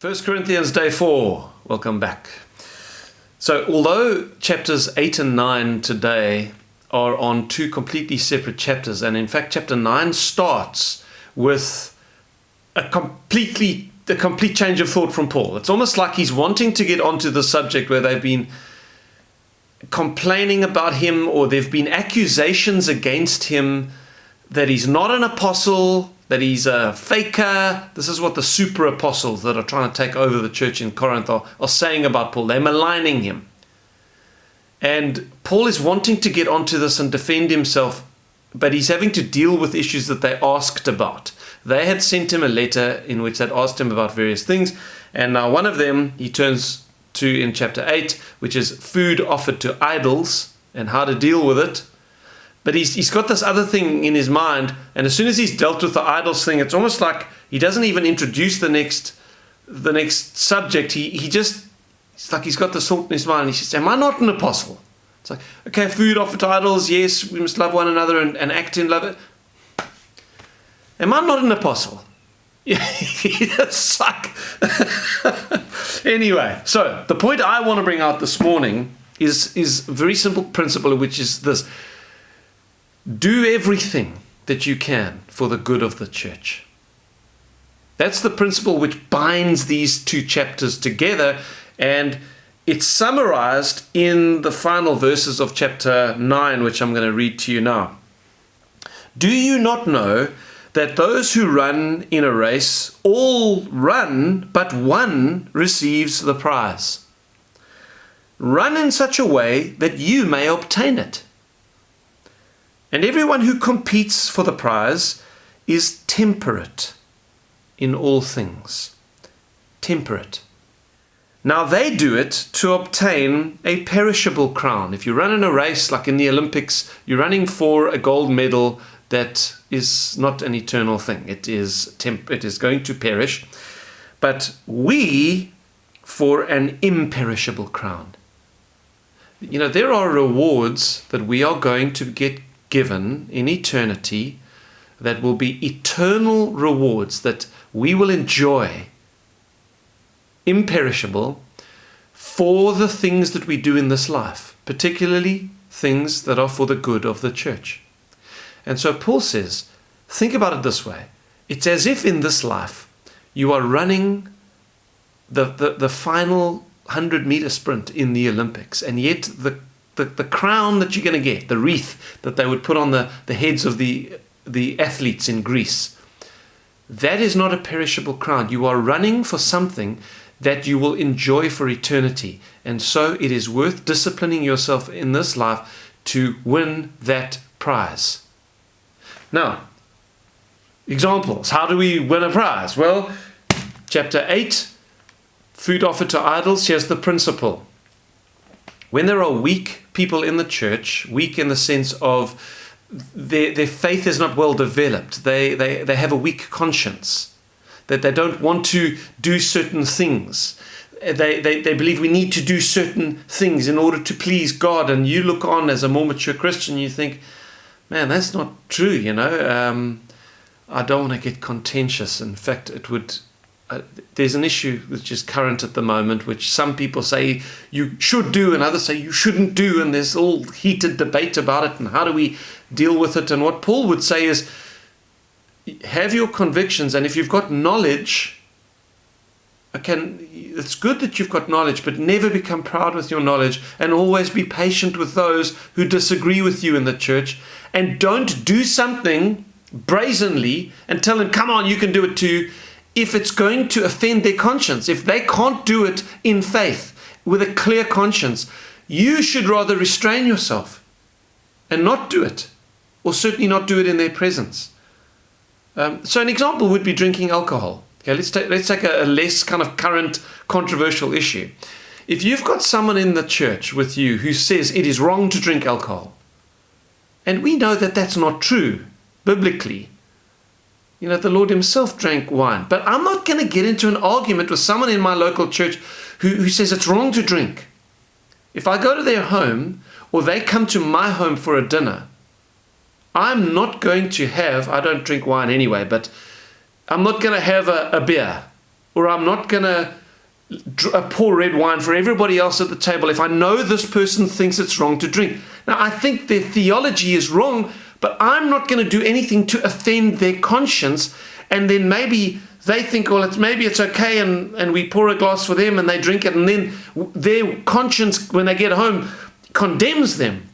1 Corinthians day 4, welcome back. So although chapters 8 and 9 today are on two completely separate chapters, and in fact chapter 9 starts with a complete change of thought from Paul. It's almost like he's wanting to get onto the subject where they've been complaining about him, or there have been accusations against him that he's not an apostle, that he's a faker. This is what the super apostles that are trying to take over the church in Corinth are saying about Paul. They're maligning him. And Paul is wanting to get onto this and defend himself, but he's having to deal with issues that they asked about. They had sent him a letter in which they'd asked him about various things, and now one of them he turns to in chapter 8, which is food offered to idols and how to deal with it. But he's got this other thing in his mind, and as soon as he's dealt with the idols thing, it's almost like he doesn't even introduce the next subject. It's like he's got this thought in his mind, and he says, am I not an apostle? It's like, okay, food offered to idols, yes, we must love one another and act in love. Am I not an apostle? It's like anyway, so the point I want to bring out this morning is a very simple principle, which is this: do everything that you can for the good of the church. That's the principle which binds these two chapters together, and it's summarized in the final verses of chapter 9, which I'm going to read to you now. Do you not know that those who run in a race all run, but one receives the prize? Run in such a way that you may obtain it. And everyone who competes for the prize is temperate in all things. Temperate. Now they do it to obtain a perishable crown. If you run in a race like in the Olympics, you're running for a gold medal that is not an eternal thing. It is going to perish. But we for an imperishable crown. You know, there are rewards that we are going to get given in eternity that will be eternal rewards that we will enjoy, imperishable, for the things that we do in this life, particularly things that are for the good of the church. And so Paul says, think about it this way. It's as if in this life you are running the final 100-meter sprint in the Olympics, and yet the crown that you're going to get, the wreath that they would put on the heads of the athletes in Greece, that is not a perishable crown. You are running for something that you will enjoy for eternity. And so it is worth disciplining yourself in this life to win that prize. Now, examples. How do we win a prize? Well, chapter 8, food offered to idols. Here's the principle. When there are weak people in the church, weak in the sense of their faith is not well developed, they have a weak conscience, that they don't want to do certain things. They believe we need to do certain things in order to please God, and you look on as a more mature Christian, you think, man, that's not true, you know. I don't want to get contentious. In fact, it would... there's an issue which is current at the moment, which some people say you should do and others say you shouldn't do, and there's all heated debate about it, and how do we deal with it? And what Paul would say is, have your convictions, and if you've got knowledge, it's good that you've got knowledge, but never become proud with your knowledge, and always be patient with those who disagree with you in the church, and don't do something brazenly and tell them, come on, you can do it too, if it's going to offend their conscience. If they can't do it in faith with a clear conscience, you should rather restrain yourself and not do it, or certainly not do it in their presence. So an example would be drinking alcohol. Okay, let's take a less kind of current controversial issue. If you've got someone in the church with you who says it is wrong to drink alcohol, and we know that that's not true biblically. You know, the Lord himself drank wine. But I'm not going to get into an argument with someone in my local church who says it's wrong to drink. If I go to their home, or they come to my home for a dinner, I'm not going to have, I don't drink wine anyway, but I'm not going to have a beer or I'm not going to pour red wine for everybody else at the table if I know this person thinks it's wrong to drink. Now, I think their theology is wrong, but I'm not going to do anything to offend their conscience. And then maybe they think, well, maybe it's okay, and we pour a glass for them and they drink it, and then their conscience, when they get home, condemns them.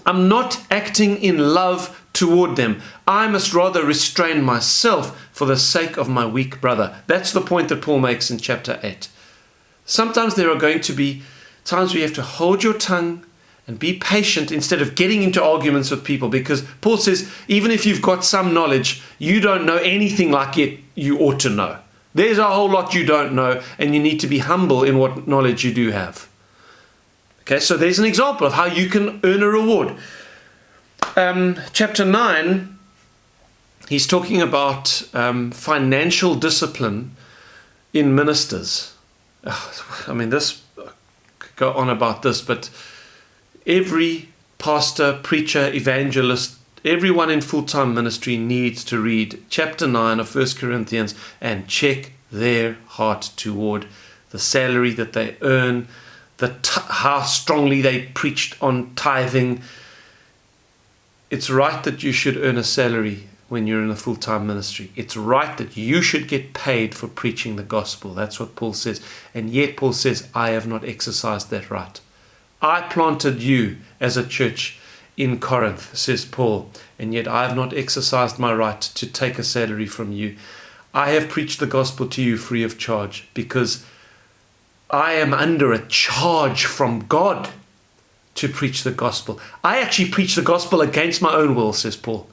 I'm not acting in love toward them. I must rather restrain myself for the sake of my weak brother. That's the point that Paul makes in chapter 8. Sometimes there are going to be times where you have to hold your tongue and be patient instead of getting into arguments with people, because Paul says, even if you've got some knowledge, you don't know anything like you ought to know. There's a whole lot you don't know, and you need to be humble in what knowledge you do have. Okay, so there's an example of how you can earn a reward. Chapter 9, he's talking about financial discipline in ministers. I mean, this could go on about this, but every pastor, preacher, evangelist, everyone in full-time ministry needs to read chapter 9 of 1 Corinthians and check their heart toward the salary that they earn, how strongly they preached on tithing. It's right that you should earn a salary when you're in a full-time ministry. It's right that you should get paid for preaching the gospel. That's what Paul says. And yet Paul says, I have not exercised that right. I planted you as a church in Corinth, says Paul, and yet I have not exercised my right to take a salary from you. I have preached the gospel to you free of charge because I am under a charge from God to preach the gospel. I actually preach the gospel against my own will, says Paul.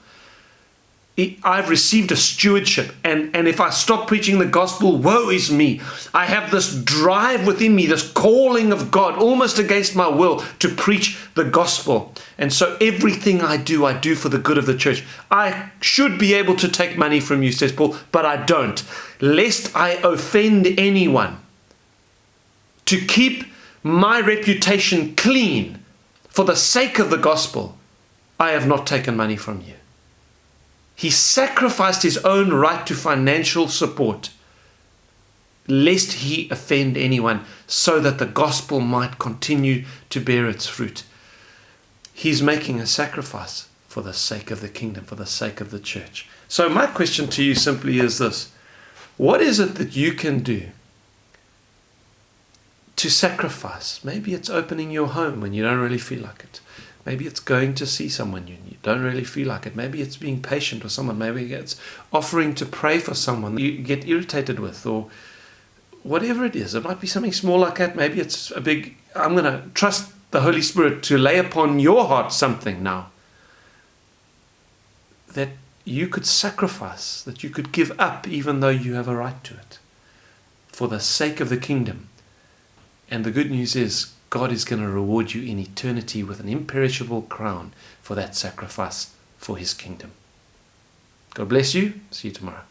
I've received a stewardship, and if I stop preaching the gospel, woe is me. I have this drive within me, this calling of God, almost against my will, to preach the gospel. And so everything I do for the good of the church. I should be able to take money from you, says Paul, but I don't, lest I offend anyone. To keep my reputation clean for the sake of the gospel, I have not taken money from you. He sacrificed his own right to financial support, lest he offend anyone, so that the gospel might continue to bear its fruit. He's making a sacrifice for the sake of the kingdom, for the sake of the church. So my question to you simply is this: what is it that you can do to sacrifice? Maybe it's opening your home when you don't really feel like it. Maybe it's going to see someone you don't really feel like it. Maybe it's being patient with someone. Maybe it's offering to pray for someone you get irritated with, or whatever it is. It might be something small like that. Maybe it's a big, I'm going to trust the Holy Spirit to lay upon your heart something now that you could sacrifice, that you could give up, even though you have a right to it, for the sake of the kingdom. And the good news is, God is going to reward you in eternity with an imperishable crown for that sacrifice for his kingdom. God bless you. See you tomorrow.